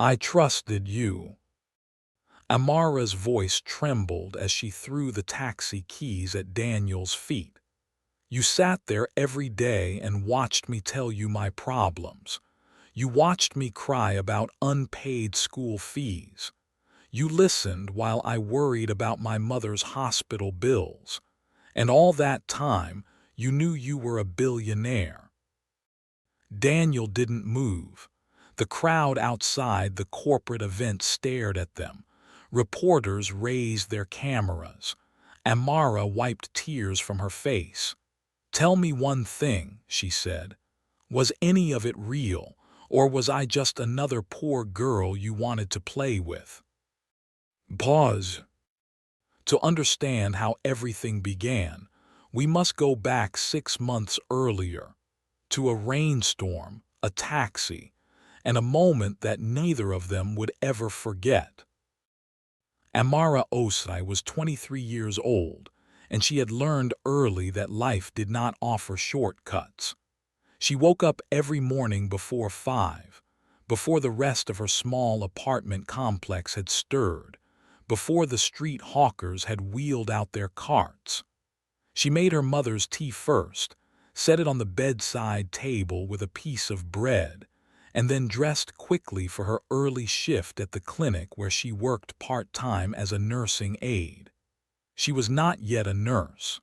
I trusted you." Amara's voice trembled as she threw the taxi keys at Daniel's feet. "You sat there every day and watched me tell you my problems. You watched me cry about unpaid school fees. You listened while I worried about my mother's hospital bills. And all that time, you knew you were a billionaire." Daniel didn't move. The crowd outside the corporate event stared at them. Reporters raised their cameras. Amara wiped tears from her face. "Tell me one thing," she said. "Was any of it real, or was I just another poor girl you wanted to play with?" Pause. To understand how everything began, we must go back 6 months earlier, to a rainstorm, a taxi, and a moment that neither of them would ever forget. Amara Osai was 23 years old, and she had learned early that life did not offer shortcuts. She woke up every morning before 5, before the rest of her small apartment complex had stirred, before the street hawkers had wheeled out their carts. She made her mother's tea first, set it on the bedside table with a piece of bread, and then dressed quickly for her early shift at the clinic where she worked part-time as a nursing aide. She was not yet a nurse.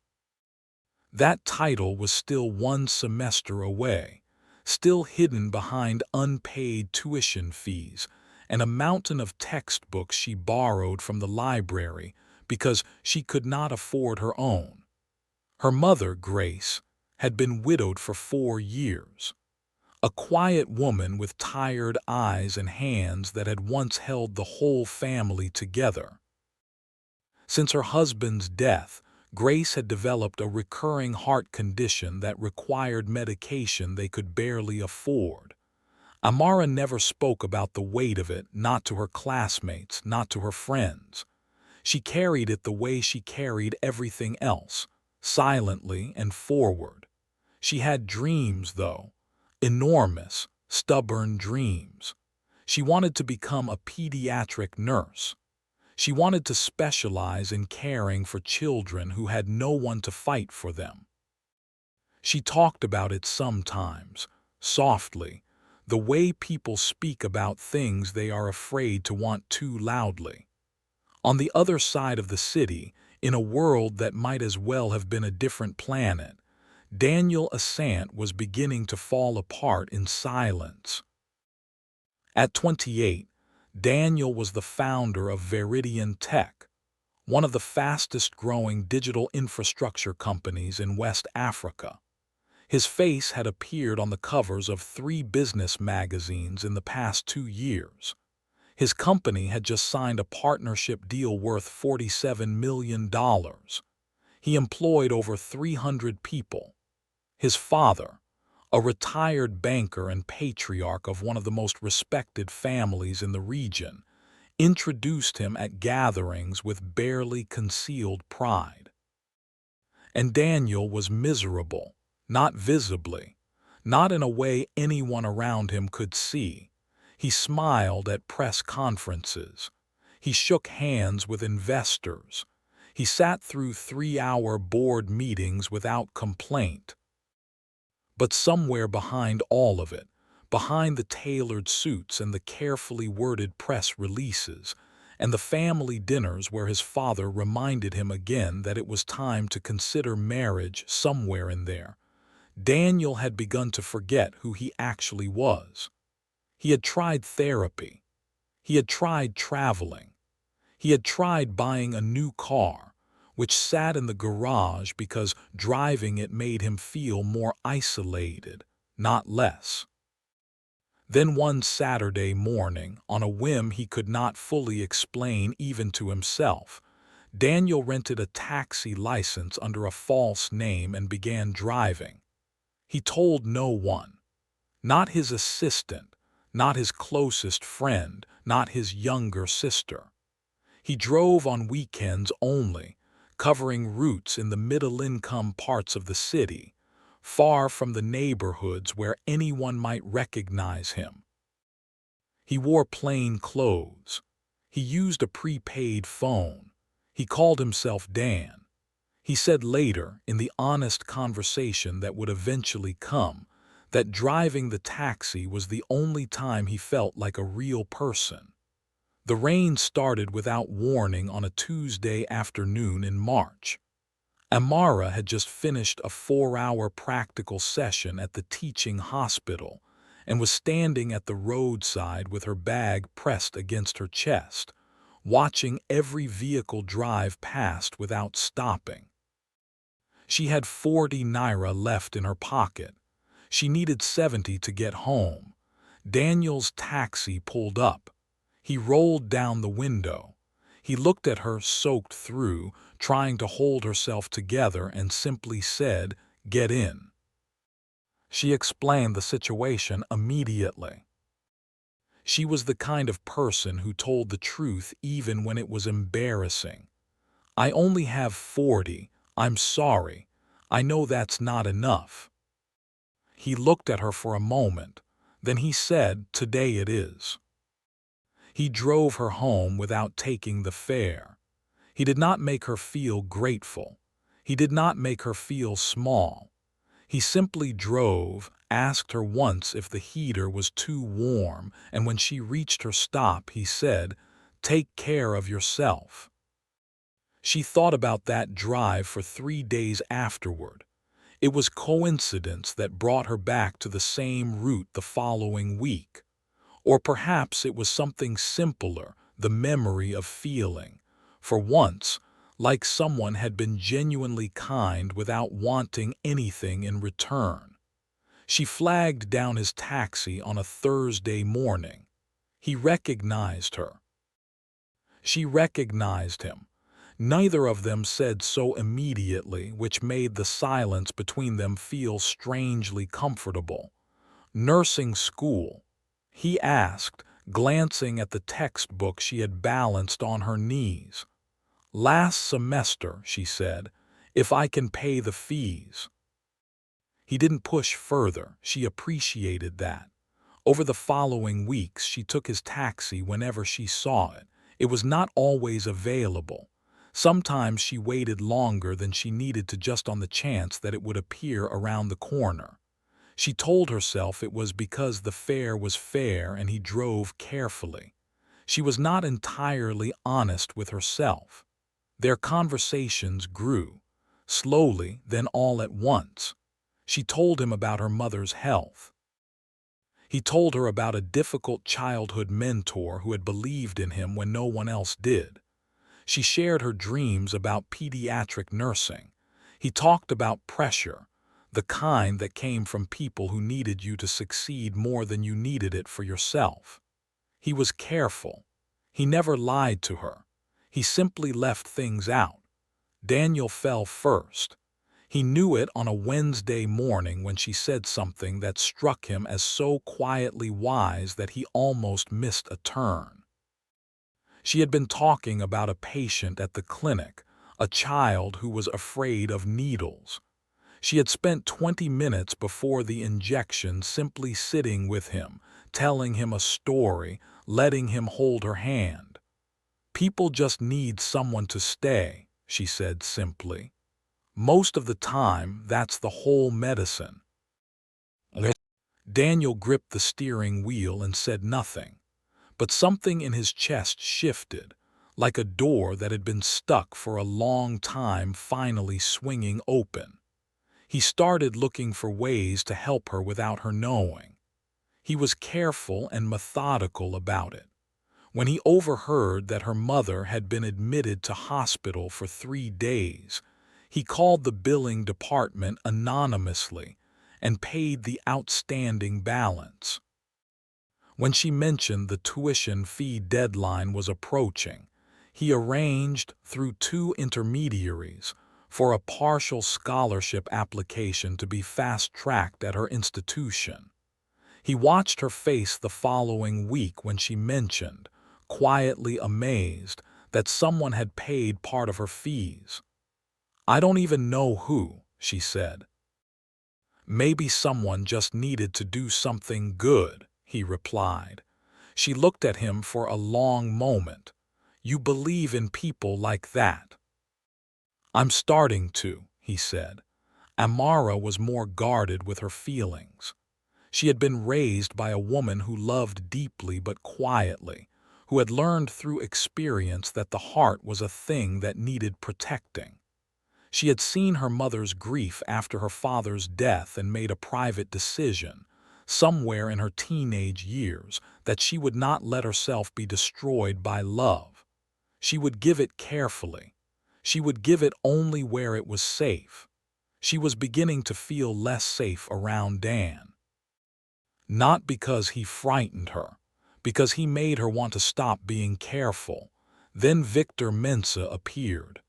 That title was still 1 semester away, still hidden behind unpaid tuition fees and a mountain of textbooks she borrowed from the library because she could not afford her own. Her mother, Grace, had been widowed for 4 years. A quiet woman with tired eyes and hands that had once held the whole family together. Since her husband's death, Grace had developed a recurring heart condition that required medication they could barely afford. Amara never spoke about the weight of it, not to her classmates, not to her friends. She carried it the way she carried everything else, silently and forward. She had dreams, though, enormous, stubborn dreams. She wanted to become a pediatric nurse. She wanted to specialize in caring for children who had no one to fight for them. She talked about it sometimes, softly, the way people speak about things they are afraid to want too loudly. On the other side of the city, in a world that might as well have been a different planet, Daniel Asante was beginning to fall apart in silence. At 28, Daniel was the founder of Veridian Tech, one of the fastest-growing digital infrastructure companies in West Africa. His face had appeared on the covers of 3 business magazines in the past 2 years. His company had just signed a partnership deal worth $47 million. He employed over 300 people. His father, a retired banker and patriarch of one of the most respected families in the region, introduced him at gatherings with barely concealed pride. And Daniel was miserable, not visibly, not in a way anyone around him could see. He smiled at press conferences. He shook hands with investors. He sat through 3-hour board meetings without complaint. But somewhere behind all of it, behind the tailored suits and the carefully worded press releases, and the family dinners where his father reminded him again that it was time to consider marriage somewhere in there, Daniel had begun to forget who he actually was. He had tried therapy. He had tried traveling. He had tried buying a new car, which sat in the garage because driving it made him feel more isolated, not less. Then one Saturday morning, on a whim he could not fully explain even to himself, Daniel rented a taxi license under a false name and began driving. He told no one, not his assistant, not his closest friend, not his younger sister. He drove on weekends only, covering routes in the middle-income parts of the city, far from the neighborhoods where anyone might recognize him. He wore plain clothes. He used a prepaid phone. He called himself Dan. He said later, in the honest conversation that would eventually come, that driving the taxi was the only time he felt like a real person. The rain started without warning on a Tuesday afternoon in March. Amara had just finished a 4-hour practical session at the teaching hospital and was standing at the roadside with her bag pressed against her chest, watching every vehicle drive past without stopping. She had 40 naira left in her pocket. She needed 70 to get home. Daniel's taxi pulled up. He rolled down the window. He looked at her soaked through, trying to hold herself together, and simply said, "Get in." She explained the situation immediately. She was the kind of person who told the truth even when it was embarrassing. "I only have 40. I'm sorry. I know that's not enough." He looked at her for a moment. Then he said, "Today it is." He drove her home without taking the fare. He did not make her feel grateful. He did not make her feel small. He simply drove, asked her once if the heater was too warm, and when she reached her stop, he said, "Take care of yourself." She thought about that drive for 3 days afterward. It was coincidence that brought her back to the same route the following week. Or perhaps it was something simpler, the memory of feeling, for once, like someone had been genuinely kind without wanting anything in return. She flagged down his taxi on a Thursday morning. He recognized her. She recognized him. Neither of them said so immediately, which made the silence between them feel strangely comfortable. "Nursing school?" he asked, glancing at the textbook she had balanced on her knees. "Last semester," she said, "if I can pay the fees." He didn't push further. She appreciated that. Over the following weeks, she took his taxi whenever she saw it. It was not always available. Sometimes she waited longer than she needed to, just on the chance that it would appear around the corner. She told herself it was because the fare was fair and he drove carefully. She was not entirely honest with herself. Their conversations grew, slowly, then all at once. She told him about her mother's health. He told her about a difficult childhood mentor who had believed in him when no one else did. She shared her dreams about pediatric nursing. He talked about pressure, the kind that came from people who needed you to succeed more than you needed it for yourself. He was careful. He never lied to her. He simply left things out. Daniel fell first. He knew it on a Wednesday morning when she said something that struck him as so quietly wise that he almost missed a turn. She had been talking about a patient at the clinic, a child who was afraid of needles. She had spent 20 minutes before the injection simply sitting with him, telling him a story, letting him hold her hand. "People just need someone to stay," she said simply. "Most of the time, that's the whole medicine." Daniel gripped the steering wheel and said nothing, but something in his chest shifted, like a door that had been stuck for a long time finally swinging open. He started looking for ways to help her without her knowing. He was careful and methodical about it. When he overheard that her mother had been admitted to hospital for 3 days, he called the billing department anonymously and paid the outstanding balance. When she mentioned the tuition fee deadline was approaching, he arranged, through 2 intermediaries, for a partial scholarship application to be fast-tracked at her institution. He watched her face the following week when she mentioned, quietly amazed, that someone had paid part of her fees. "I don't even know who," she said. "Maybe someone just needed to do something good," he replied. She looked at him for a long moment. "You believe in people like that?" "I'm starting to," he said. Amara was more guarded with her feelings. She had been raised by a woman who loved deeply but quietly, who had learned through experience that the heart was a thing that needed protecting. She had seen her mother's grief after her father's death and made a private decision, somewhere in her teenage years, that she would not let herself be destroyed by love. She would give it carefully. She would give it only where it was safe. She was beginning to feel less safe around Dan. Not because he frightened her, because he made her want to stop being careful. Then Victor Mensa appeared.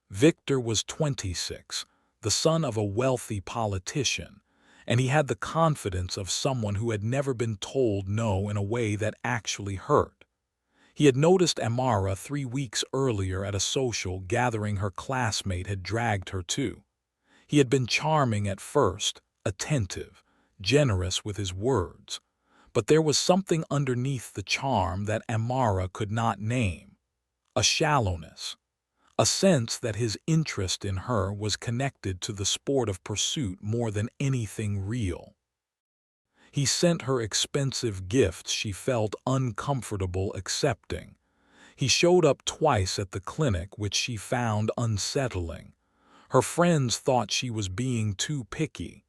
Victor was 26, the son of a wealthy politician, and he had the confidence of someone who had never been told no in a way that actually hurt. He had noticed Amara 3 weeks earlier at a social gathering her classmate had dragged her to. He had been charming at first, attentive, generous with his words, but there was something underneath the charm that Amara could not name, a shallowness, a sense that his interest in her was connected to the sport of pursuit more than anything real. He sent her expensive gifts she felt uncomfortable accepting. He showed up twice at the clinic, which she found unsettling. Her friends thought she was being too picky.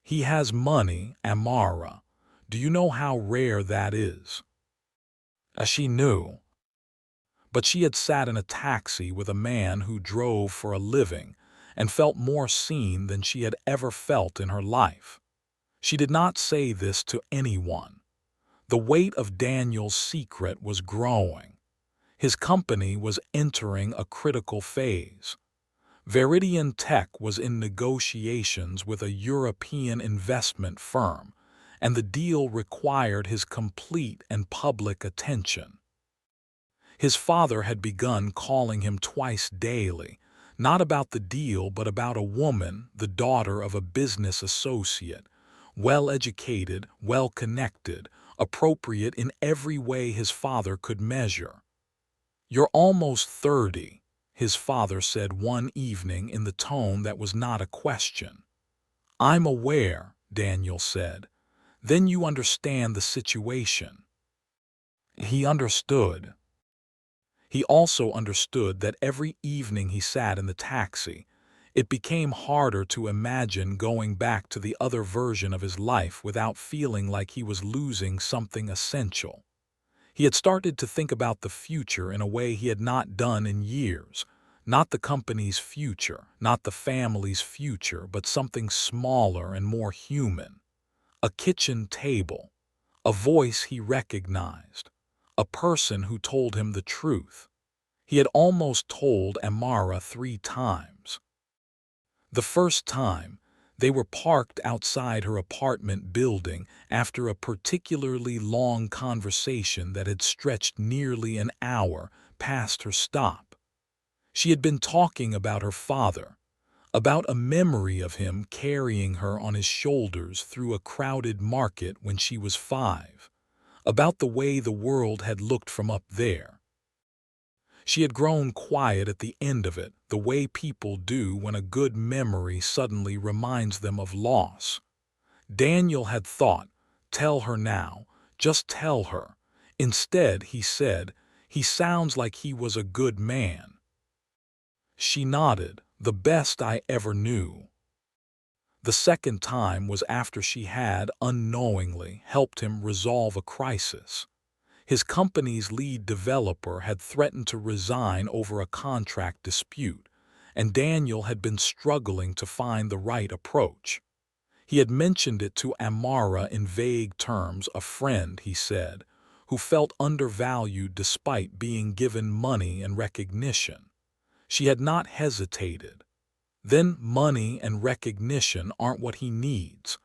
"He has money, Amara. Do you know how rare that is?" She knew. But she had sat in a taxi with a man who drove for a living and felt more seen than she had ever felt in her life. She did not say this to anyone. The weight of Daniel's secret was growing. His company was entering a critical phase. Veridian Tech was in negotiations with a European investment firm, and the deal required his complete and public attention. His father had begun calling him twice daily, not about the deal but about a woman, the daughter of a business associate, well-educated, well-connected, appropriate in every way his father could measure. "You're almost 30, his father said one evening in the tone that was not a question. "I'm aware," Daniel said. "Then you understand the situation." He understood. He also understood that every evening he sat in the taxi, it became harder to imagine going back to the other version of his life without feeling like he was losing something essential. He had started to think about the future in a way he had not done in years. Not the company's future, not the family's future, but something smaller and more human. A kitchen table, a voice he recognized, a person who told him the truth. He had almost told Amara 3 times. The first time, they were parked outside her apartment building after a particularly long conversation that had stretched nearly an hour past her stop. She had been talking about her father, about a memory of him carrying her on his shoulders through a crowded market when she was 5, about the way the world had looked from up there. She had grown quiet at the end of it, the way people do when a good memory suddenly reminds them of loss. Daniel had thought, tell her now, just tell her. Instead, he said, he sounds like he was a good man. She nodded, the best I ever knew. The second time was after she had, unknowingly, helped him resolve a crisis. His company's lead developer had threatened to resign over a contract dispute, and Daniel had been struggling to find the right approach. He had mentioned it to Amara in vague terms, a friend, he said, who felt undervalued despite being given money and recognition. She had not hesitated. Then money and recognition aren't what he needs.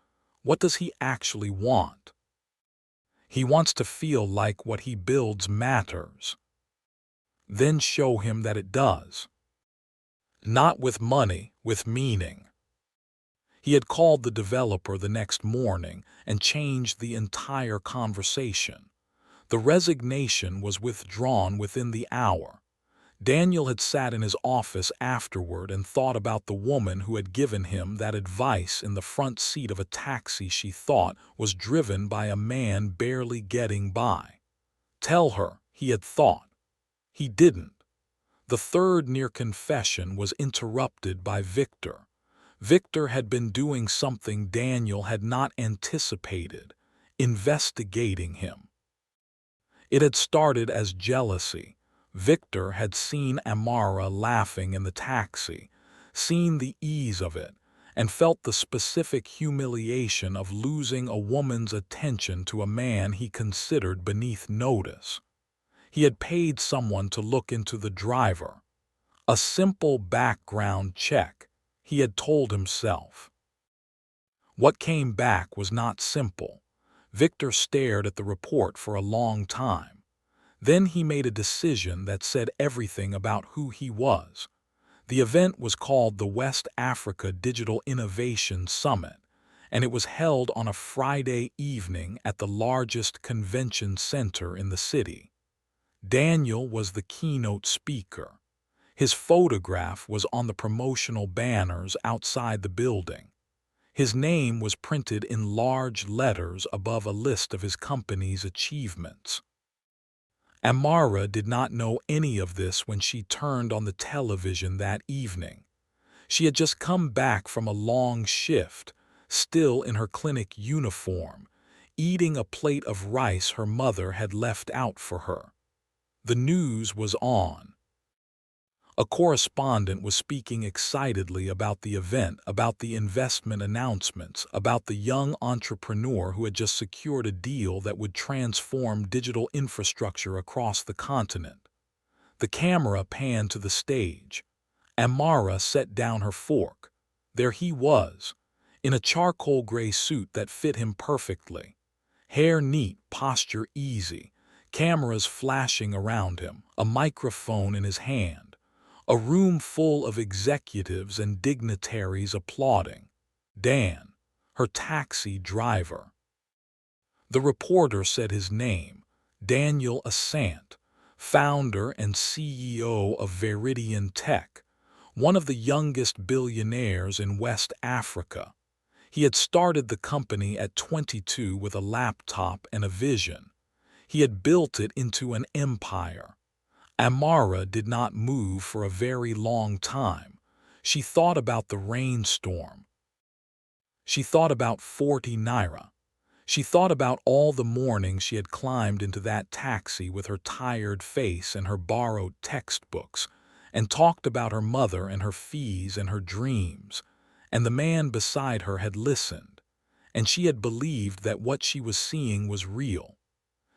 What does he actually want? He wants to feel like what he builds matters. Then show him that it does. Not with money, with meaning. He had called the developer the next morning and changed the entire conversation. The resignation was withdrawn within the hour. Daniel had sat in his office afterward and thought about the woman who had given him that advice in the front seat of a taxi she thought was driven by a man barely getting by. Tell her, he had thought. He didn't. The third near confession was interrupted by Victor. Victor had been doing something Daniel had not anticipated, investigating him. It had started as jealousy. Victor had seen Amara laughing in the taxi, seen the ease of it, and felt the specific humiliation of losing a woman's attention to a man he considered beneath notice. He had paid someone to look into the driver. A simple background check, he had told himself. What came back was not simple. Victor stared at the report for a long time. Then he made a decision that said everything about who he was. The event was called the West Africa Digital Innovation Summit, and it was held on a Friday evening at the largest convention center in the city. Daniel was the keynote speaker. His photograph was on the promotional banners outside the building. His name was printed in large letters above a list of his company's achievements. Amara did not know any of this when she turned on the television that evening. She had just come back from a long shift, still in her clinic uniform, eating a plate of rice her mother had left out for her. The news was on. A correspondent was speaking excitedly about the event, about the investment announcements, about the young entrepreneur who had just secured a deal that would transform digital infrastructure across the continent. The camera panned to the stage. Amara set down her fork. There he was, in a charcoal gray suit that fit him perfectly. Hair neat, posture easy, cameras flashing around him, a microphone in his hand. A room full of executives and dignitaries applauding. Dan, her taxi driver. The reporter said his name, Daniel Asante, founder and CEO of Veridian Tech, one of the youngest billionaires in West Africa. He had started the company at 22 with a laptop and a vision. He had built it into an empire. Amara did not move for a very long time. She thought about the rainstorm. She thought about 40 naira. She thought about all the mornings she had climbed into that taxi with her tired face and her borrowed textbooks, and talked about her mother and her fees and her dreams. And the man beside her had listened, and she had believed that what she was seeing was real.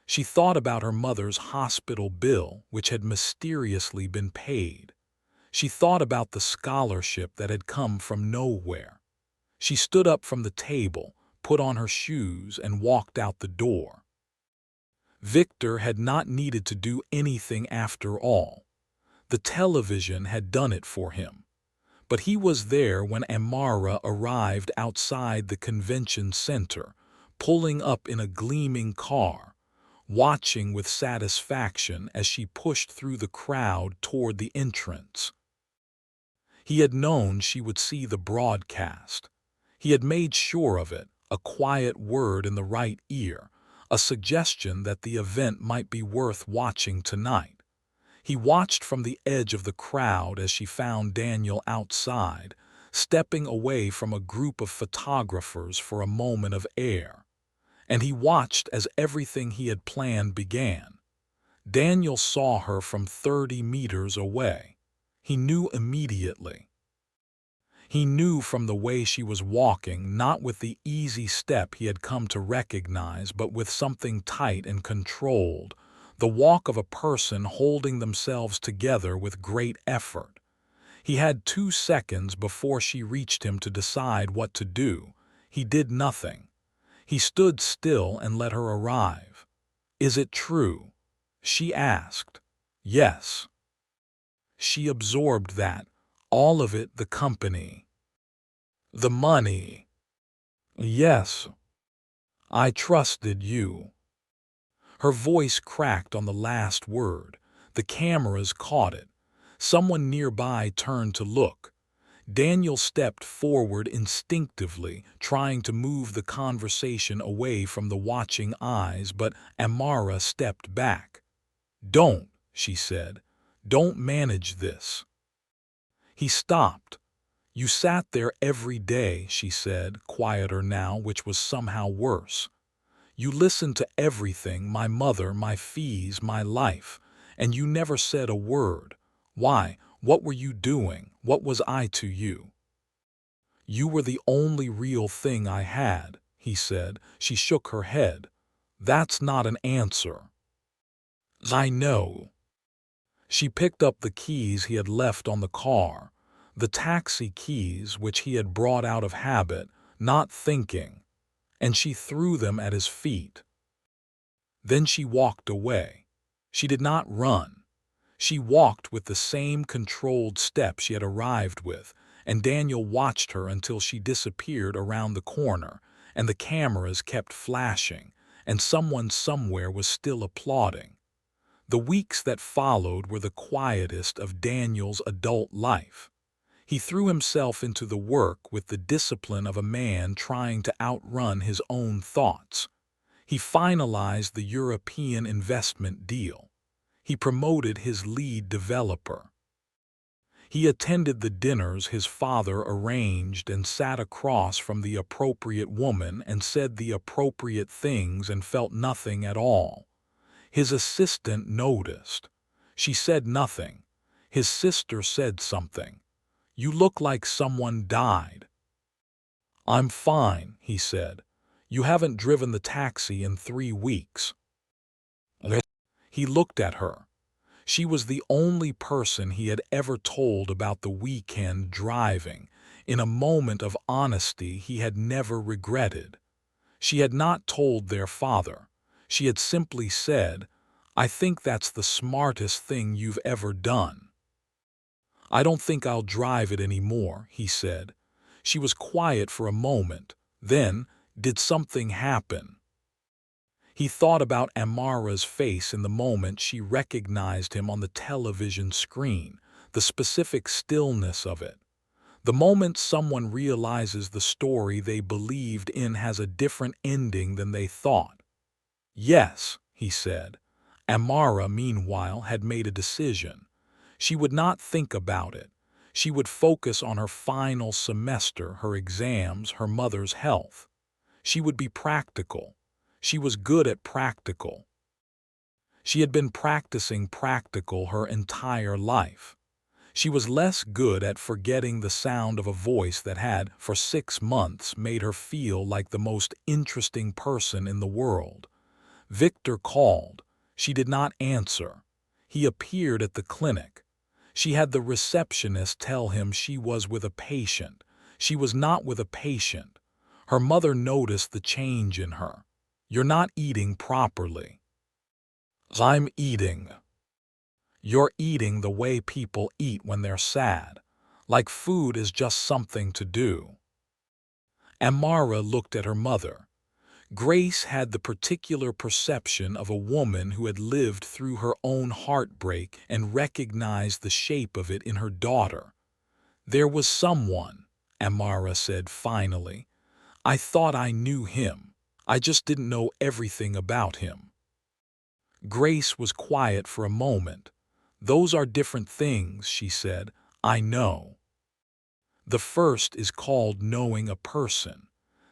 She thought about her mother's hospital bill, which had mysteriously been paid. She thought about the scholarship that had come from nowhere. She stood up from the table, put on her shoes, and walked out the door. Victor had not needed to do anything after all. The television had done it for him. But he was there when Amara arrived outside the convention center, pulling up in a gleaming car, watching with satisfaction as she pushed through the crowd toward the entrance. He had known she would see the broadcast. He had made sure of it, a quiet word in the right ear, a suggestion that the event might be worth watching tonight. He watched from the edge of the crowd as she found Daniel outside, stepping away from a group of photographers for a moment of air. And he watched as everything he had planned began. Daniel saw her from 30 meters away. He knew immediately. He knew from the way she was walking, not with the easy step he had come to recognize, but with something tight and controlled, the walk of a person holding themselves together with great effort. He had 2 seconds before she reached him to decide what to do. He did nothing. He stood still and let her arrive. "Is it true?" she asked. "Yes." She absorbed that. All of it, the company. The money. "Yes. I trusted you." Her voice cracked on the last word. The cameras caught it. Someone nearby turned to look. Daniel stepped forward instinctively, trying to move the conversation away from the watching eyes, but Amara stepped back. "Don't," she said. "Don't manage this." He stopped. "You sat there every day," she said, quieter now, which was somehow worse. "You listened to everything, my mother, my fees, my life, and you never said a word. Why? What were you doing? What was I to you?" "You were the only real thing I had," he said. She shook her head. "That's not an answer." "I know." She picked up the keys he had left on the car, the taxi keys which he had brought out of habit, not thinking, and she threw them at his feet. Then she walked away. She did not run. She walked with the same controlled step she had arrived with, and Daniel watched her until she disappeared around the corner, and the cameras kept flashing, and someone somewhere was still applauding. The weeks that followed were the quietest of Daniel's adult life. He threw himself into the work with the discipline of a man trying to outrun his own thoughts. He finalized the European investment deal. He promoted his lead developer. He attended the dinners his father arranged and sat across from the appropriate woman and said the appropriate things and felt nothing at all. His assistant noticed. She said nothing. His sister said something. "You look like someone died." "I'm fine," he said. "You haven't driven the taxi in 3 weeks." He looked at her. She was the only person he had ever told about the weekend driving, in a moment of honesty he had never regretted. She had not told their father. She had simply said, "I think that's the smartest thing you've ever done." "I don't think I'll drive it anymore," he said. She was quiet for a moment. Then, did something happen? He thought about Amara's face in the moment she recognized him on the television screen, the specific stillness of it. The moment someone realizes the story they believed in has a different ending than they thought. "Yes," he said. Amara, meanwhile, had made a decision. She would not think about it. She would focus on her final semester, her exams, her mother's health. She would be practical. She was good at practical. She had been practicing practical her entire life. She was less good at forgetting the sound of a voice that had, for 6 months, made her feel like the most interesting person in the world. Victor called. She did not answer. He appeared at the clinic. She had the receptionist tell him she was with a patient. She was not with a patient. Her mother noticed the change in her. "You're not eating properly." "I'm eating." "You're eating the way people eat when they're sad. Like food is just something to do." Amara looked at her mother. Grace had the particular perception of a woman who had lived through her own heartbreak and recognized the shape of it in her daughter. "There was someone," Amara said finally. "I thought I knew him. I just didn't know everything about him." Grace was quiet for a moment. "Those are different things," she said. "I know. The first is called knowing a person.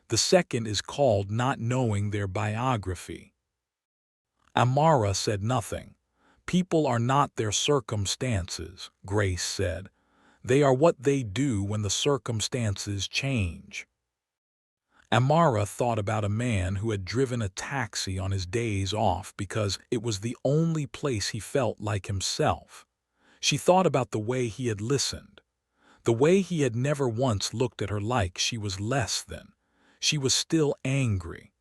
The second is called not knowing their biography." Amara said nothing. "People are not their circumstances," Grace said. "They are what they do when the circumstances change." Amara thought about a man who had driven a taxi on his days off because it was the only place he felt like himself. She thought about the way he had listened, the way he had never once looked at her like she was less than. She was still angry,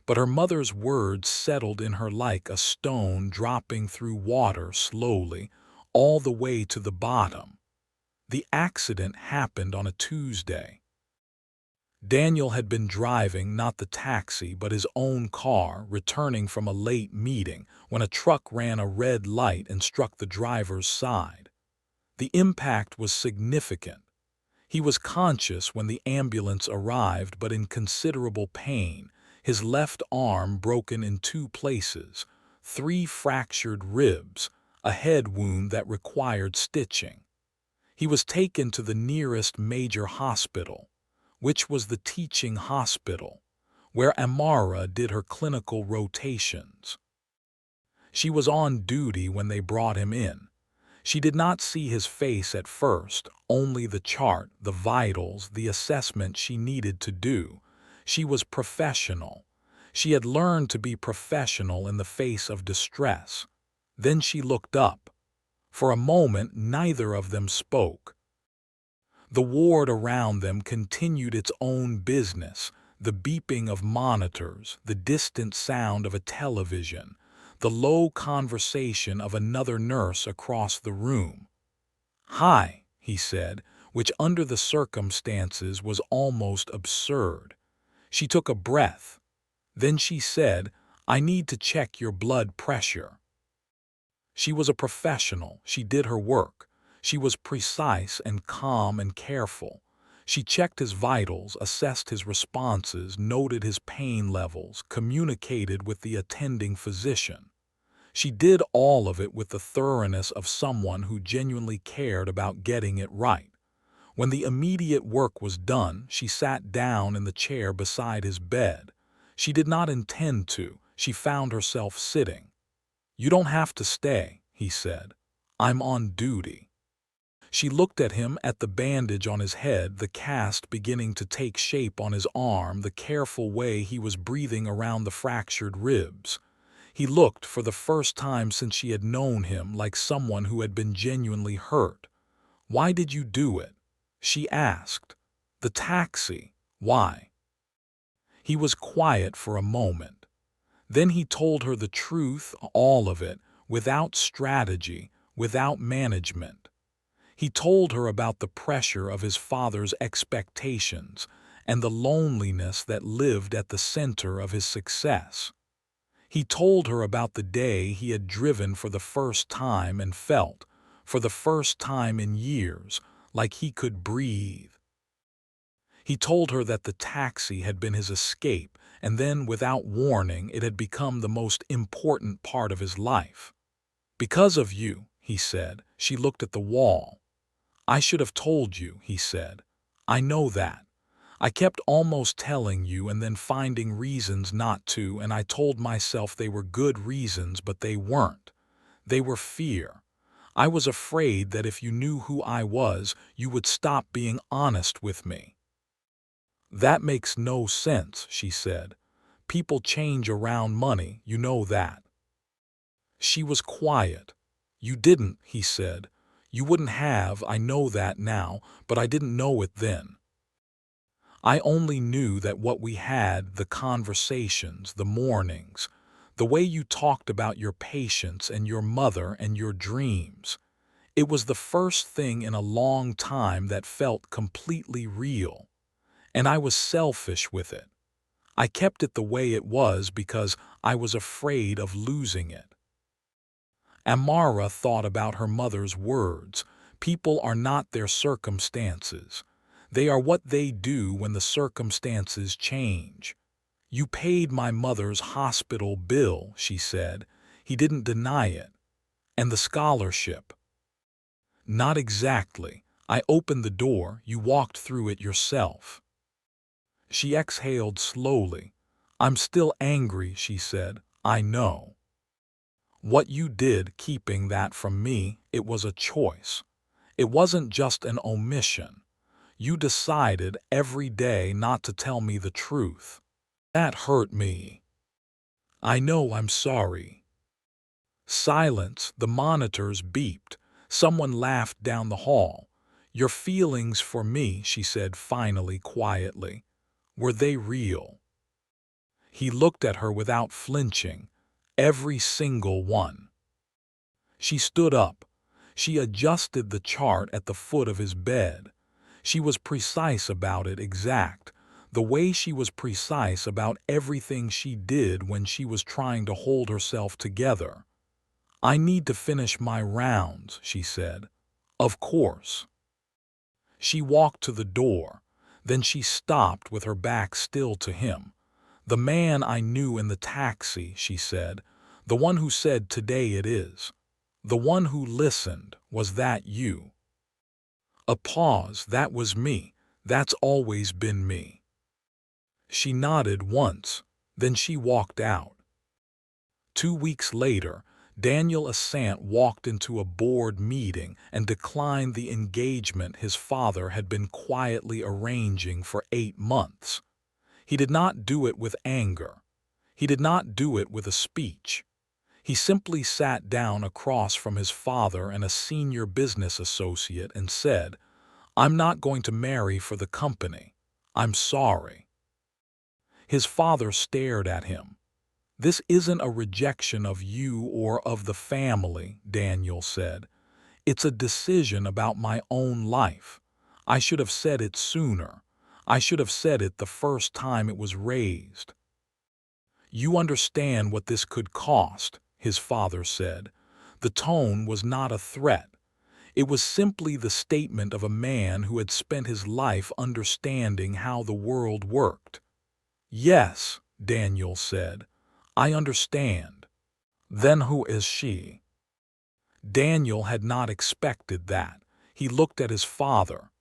but her mother's words settled in her like a stone dropping through water slowly, all the way to the bottom. The accident happened on a Tuesday. Daniel had been driving not the taxi but his own car, returning from a late meeting when a truck ran a red light and struck the driver's side. The impact was significant. He was conscious when the ambulance arrived but in considerable pain, his left arm broken in 2 places, 3 fractured ribs, a head wound that required stitching. He was taken to the nearest major hospital, which was the teaching hospital, where Amara did her clinical rotations. She was on duty when they brought him in. She did not see his face at first, only the chart, the vitals, the assessment she needed to do. She was professional. She had learned to be professional in the face of distress. Then she looked up. For a moment, neither of them spoke. The ward around them continued its own business, the beeping of monitors, the distant sound of a television, the low conversation of another nurse across the room. "Hi," he said, which under the circumstances was almost absurd. She took a breath. Then she said, "I need to check your blood pressure." She was a professional. She did her work. She was precise and calm and careful. She checked his vitals, assessed his responses, noted his pain levels, communicated with the attending physician. She did all of it with the thoroughness of someone who genuinely cared about getting it right. When the immediate work was done, she sat down in the chair beside his bed. She did not intend to. She found herself sitting. "You don't have to stay," he said. "I'm on duty." She looked at him, at the bandage on his head, the cast beginning to take shape on his arm, the careful way he was breathing around the fractured ribs. He looked, for the first time since she had known him, like someone who had been genuinely hurt. "Why did you do it?" she asked. "The taxi. Why?" He was quiet for a moment. Then he told her the truth, all of it, without strategy, without management. He told her about the pressure of his father's expectations and the loneliness that lived at the center of his success. He told her about the day he had driven for the first time and felt, for the first time in years, like he could breathe. He told her that the taxi had been his escape, and then, without warning, it had become the most important part of his life. "Because of you," he said. She looked at the wall. "I should have told you," he said. "I know that. I kept almost telling you and then finding reasons not to, and I told myself they were good reasons, but they weren't. They were fear. I was afraid that if you knew who I was, you would stop being honest with me." "That makes no sense," she said. "People change around money, you know that." She was quiet. "You didn't," he said. "You wouldn't have, I know that now, but I didn't know it then. I only knew that what we had, the conversations, the mornings, the way you talked about your patients and your mother and your dreams. It was the first thing in a long time that felt completely real. And I was selfish with it. I kept it the way it was because I was afraid of losing it." Amara thought about her mother's words. People are not their circumstances. They are what they do when the circumstances change. "You paid my mother's hospital bill," she said. He didn't deny it. "And the scholarship." "Not exactly. I opened the door, you walked through it yourself." She exhaled slowly. "I'm still angry," she said. "I know. What you did, keeping that from me, it was a choice. It wasn't just an omission. You decided every day not to tell me the truth. That hurt me. I know, I'm sorry." Silence. The monitors beeped. Someone laughed down the hall. "Your feelings for me," she said finally, quietly, "were they real?" He looked at her without flinching. "Every single one." She stood up. She adjusted the chart at the foot of his bed. She was precise about it, exact. The way she was precise about everything she did when she was trying to hold herself together. "I need to finish my rounds," she said. "Of course." She walked to the door. Then she stopped with her back still to him. "The man I knew in the taxi," she said. "The one who said, 'Today it is.' The one who listened. Was that you?" A pause. "That was me. That's always been me." She nodded once. Then she walked out. 2 weeks later, Daniel Assant walked into a board meeting and declined the engagement his father had been quietly arranging for 8 months. He did not do it with anger. He did not do it with a speech. He simply sat down across from his father and a senior business associate and said, "I'm not going to marry for the company. I'm sorry." His father stared at him. "This isn't a rejection of you or of the family," Daniel said. "It's a decision about my own life. I should have said it sooner. I should have said it the first time it was raised." "You understand what this could cost," his father said. The tone was not a threat. It was simply the statement of a man who had spent his life understanding how the world worked. "Yes," Daniel said. "I understand." "Then who is she?" Daniel had not expected that. He looked at his father.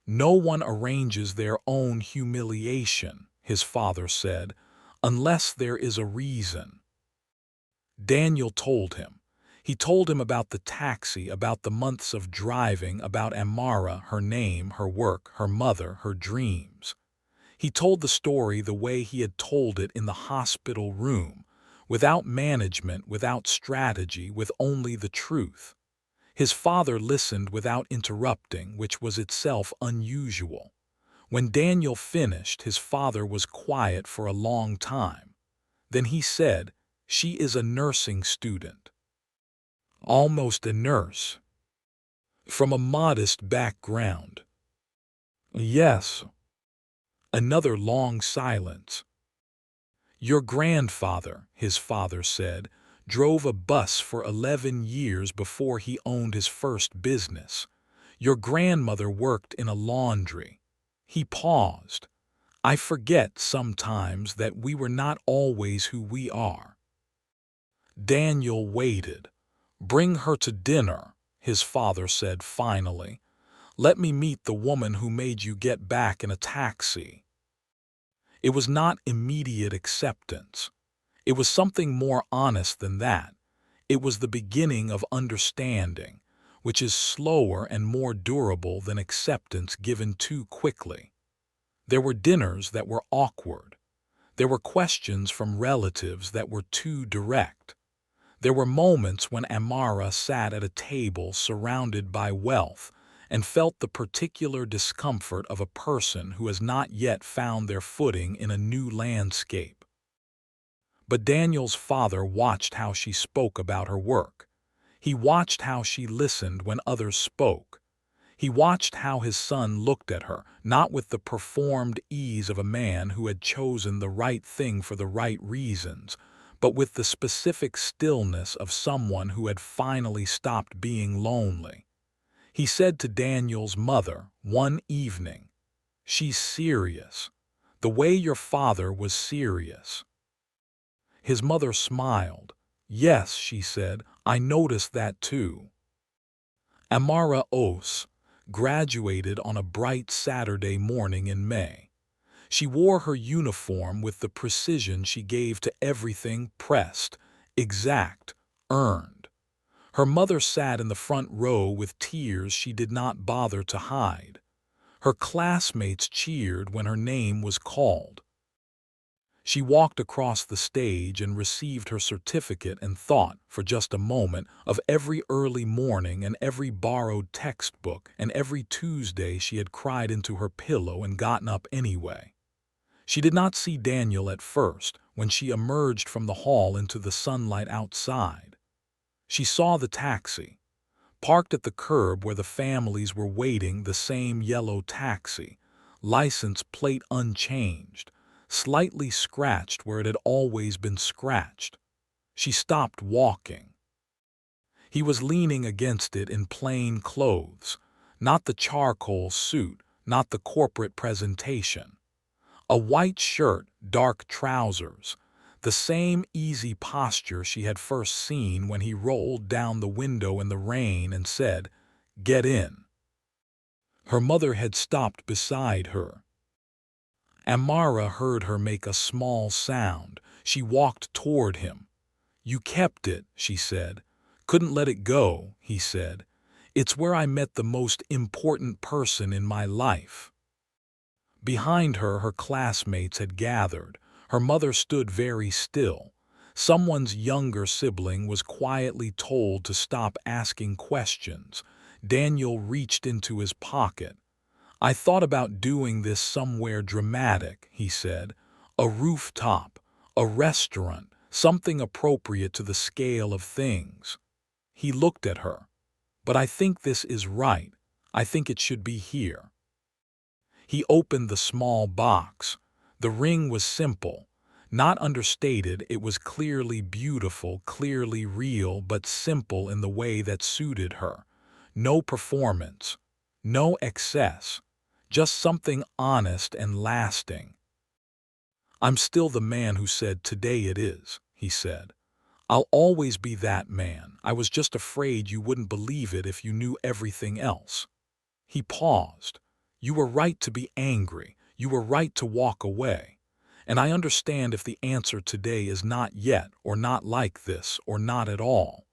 "No one arranges their own humiliation," his father said, "unless there is a reason." Daniel told him. He told him about the taxi, about the months of driving, about Amara, her name, her work, her mother, her dreams. He told the story the way he had told it in the hospital room, without management, without strategy, with only the truth. His father listened without interrupting, which was itself unusual. When Daniel finished, his father was quiet for a long time. Then he said, "She is a nursing student." "Almost a nurse." "From a modest background." "Yes." Another long silence. "Your grandfather," his father said, "drove a bus for 11 years before he owned his first business. Your grandmother worked in a laundry." He paused. "I forget sometimes that we were not always who we are." Daniel waited. "Bring her to dinner," his father said finally. "Let me meet the woman who made you get back in a taxi." It was not immediate acceptance. It was something more honest than that. It was the beginning of understanding, which is slower and more durable than acceptance given too quickly. There were dinners that were awkward. There were questions from relatives that were too direct. There were moments when Amara sat at a table surrounded by wealth and felt the particular discomfort of a person who has not yet found their footing in a new landscape. But Daniel's father watched how she spoke about her work. He watched how she listened when others spoke. He watched how his son looked at her, not with the performed ease of a man who had chosen the right thing for the right reasons, but with the specific stillness of someone who had finally stopped being lonely. He said to Daniel's mother one evening, "She's serious, the way your father was serious." His mother smiled. "Yes," she said, "I noticed that too." Amara Os graduated on a bright Saturday morning in May. She wore her uniform with the precision she gave to everything: pressed, exact, earned. Her mother sat in the front row with tears she did not bother to hide. Her classmates cheered when her name was called. She walked across the stage and received her certificate and thought, for just a moment, of every early morning and every borrowed textbook and every Tuesday she had cried into her pillow and gotten up anyway. She did not see Daniel at first when she emerged from the hall into the sunlight outside. She saw the taxi, parked at the curb where the families were waiting, the same yellow taxi, license plate unchanged, slightly scratched where it had always been scratched. She stopped walking. He was leaning against it in plain clothes, not the charcoal suit, not the corporate presentation. A white shirt, dark trousers, the same easy posture she had first seen when he rolled down the window in the rain and said, "Get in." Her mother had stopped beside her. Amara heard her make a small sound. She walked toward him. "You kept it," she said. "Couldn't let it go," he said. "It's where I met the most important person in my life." Behind her, her classmates had gathered. Her mother stood very still. Someone's younger sibling was quietly told to stop asking questions. Daniel reached into his pocket. "I thought about doing this somewhere dramatic," he said. "A rooftop, a restaurant, something appropriate to the scale of things." He looked at her. "But I think this is right. I think it should be here." He opened the small box. The ring was simple, not understated. It was clearly beautiful, clearly real, but simple in the way that suited her. No performance, no excess, just something honest and lasting. "I'm still the man who said today it is," he said. "I'll always be that man. I was just afraid you wouldn't believe it if you knew everything else." He paused. "You were right to be angry. You were right to walk away. And I understand if the answer today is not yet, or not like this, or not at all.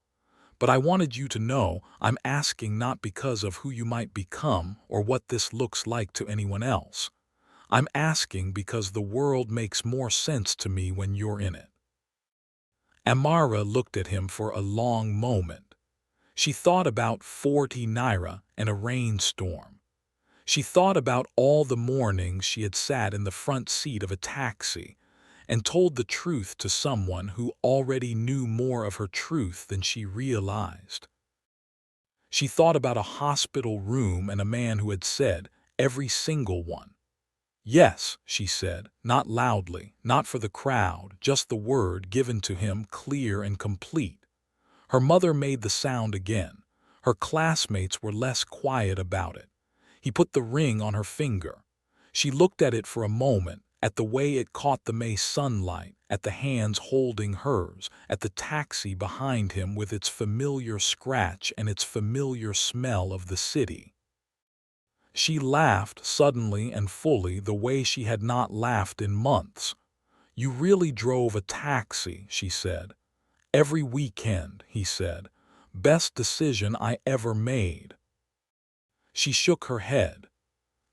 But I wanted you to know I'm asking not because of who you might become or what this looks like to anyone else. I'm asking because the world makes more sense to me when you're in it." Amara looked at him for a long moment. She thought about 40 naira and a rainstorm. She thought about all the mornings she had sat in the front seat of a taxi and told the truth to someone who already knew more of her truth than she realized. She thought about a hospital room and a man who had said, every single one. "Yes," she said, not loudly, not for the crowd, just the word given to him clear and complete. Her mother made the sound again. Her classmates were less quiet about it. He put the ring on her finger. She looked at it for a moment, at the way it caught the May sunlight, at the hands holding hers, at the taxi behind him with its familiar scratch and its familiar smell of the city. She laughed suddenly and fully the way she had not laughed in months. "You really drove a taxi," she said. "Every weekend," he said. "Best decision I ever made." She shook her head.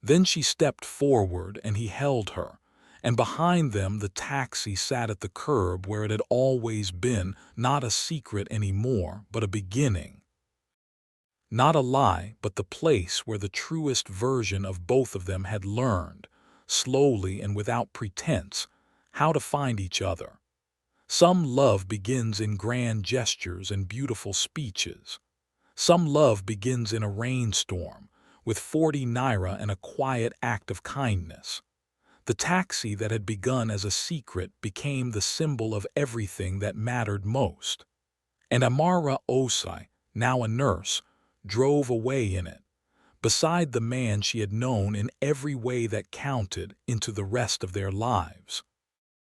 Then she stepped forward and he held her, and behind them the taxi sat at the curb where it had always been, not a secret anymore, but a beginning. Not a lie, but the place where the truest version of both of them had learned, slowly and without pretense, how to find each other. Some love begins in grand gestures and beautiful speeches. Some love begins in a rainstorm, with 40 naira and a quiet act of kindness. The taxi that had begun as a secret became the symbol of everything that mattered most. And Amara Osai, now a nurse, drove away in it, beside the man she had known in every way that counted, into the rest of their lives.